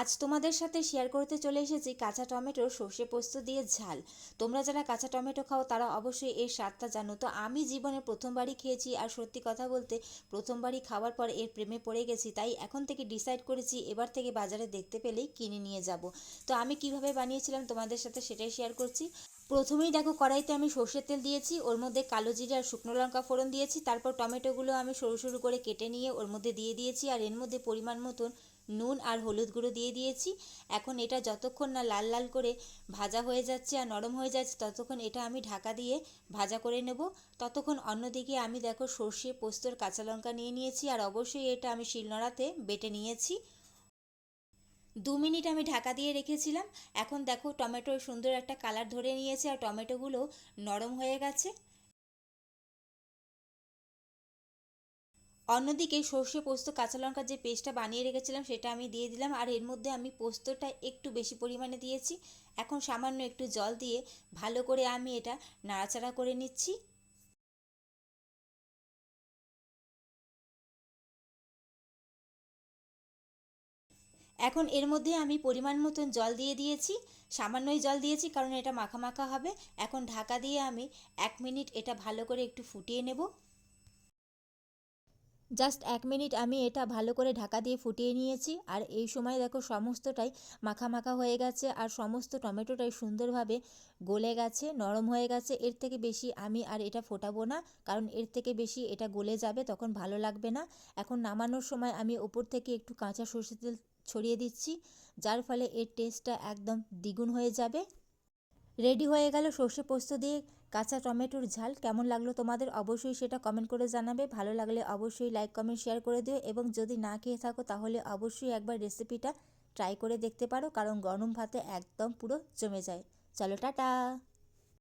আজ তোমাদের সাথে শেয়ার করতে চলে এসেছি কাঁচা টমেটোর সর্ষে পোস্ত দিয়ে ঝাল। তোমরা যারা কাঁচা টমেটো খাও তারা অবশ্যই এর স্বাদটা জানো। তো আমি জীবনে প্রথমবারই খেয়েছি, আর সত্যি কথা বলতে প্রথমবারই খাওয়ার পর এর প্রেমে পড়ে গেছি। তাই এখন থেকে ডিসাইড করেছি এবার থেকে বাজারে দেখতে পেলেই কিনে নিয়ে যাব। তো আমি কিভাবে বানিয়েছিলাম তোমাদের সাথে সেটাই শেয়ার করছি। প্রথমেই দেখো, কড়াইতে আমি সর্ষের তেল দিয়েছি, ওর মধ্যে কালো জিরে আর শুকনো লঙ্কা ফোড়ন দিয়েছি। তারপর টমেটোগুলো আমি সরু সরু করে কেটে নিয়ে ওর মধ্যে দিয়ে দিয়েছি, আর এর মধ্যে পরিমাণ মতন নুন আর হলুদ গুঁড়ো দিয়ে দিয়েছি। এখন এটা যতক্ষণ না লাল লাল করে ভাজা হয়ে যাচ্ছে আর নরম হয়ে যাচ্ছে ততক্ষণ এটা আমি ঢাকা দিয়ে ভাজা করে নেব। ততক্ষণ অন্যদিকে আমি দেখো সর্ষে পোস্তর কাঁচা লঙ্কা নিয়ে নিয়েছি, আর অবশ্যই এটা আমি শিলনোড়াতে বেটে নিয়েছি। 2 মিনিট আমি ঢাকা দিয়ে রেখেছিলাম। এখন দেখো টমেটোর সুন্দর একটা কালার ধরে নিয়েছে আর টমেটোগুলো নরম হয়ে গেছে। অন্যদিকে সর্ষে পোস্ত কাঁচা লঙ্কার যে পেস্টটা বানিয়ে রেখেছিলাম সেটা আমি দিয়ে দিলাম, আর এর মধ্যে আমি পোস্তটা একটু বেশি পরিমাণে দিয়েছি। এখন সামান্য একটু জল দিয়ে ভালো করে আমি এটা নাড়াচাড়া করে নিচ্ছি। এখন এর মধ্যে আমি পরিমাণ মতন জল দিয়ে দিয়েছি। সামান্যই জল দিয়েছি কারণ এটা মাখা মাখা হবে। এখন ঢাকা দিয়ে আমি 1 মিনিট এটা ভালো করে একটু ফুটিয়ে নেব। জাস্ট 1 মিনিট আমি এটা ভালো করে ঢাকা দিয়ে ফুটিয়ে নিয়েছি, আর এই সময় দেখো সমস্তটাই মাখা মাখা হয়ে গেছে আর সমস্ত টমেটোটাই সুন্দরভাবে গলে গেছে, নরম হয়ে গেছে। এর থেকে বেশি আমি আর এটা ফোটাবো না, কারণ এর থেকে বেশি এটা গলে যাবে, তখন ভালো লাগবে না। এখন নামানোর সময় আমি ওপর থেকে একটু কাঁচা সরষের তেল ছড়িয়ে দিচ্ছি, যার ফলে এর টেস্টটা একদম দ্বিগুণ হয়ে যাবে। রেডি হয়ে গেল সর্ষে পোস্ত দিয়ে কাঁচা টমেটোর ঝাল। কেমন লাগলো তোমাদের অবশ্যই সেটা কমেন্ট করে জানাবে। ভালো লাগলে অবশ্যই লাইক কমেন্ট শেয়ার করে দিও, এবং যদি না খেয়ে থাকো তাহলে অবশ্যই একবার রেসিপিটা ট্রাই করে দেখতে পারো, কারণ গরম ভাতে একদম পুরো জমে যায়। চলো টাটা।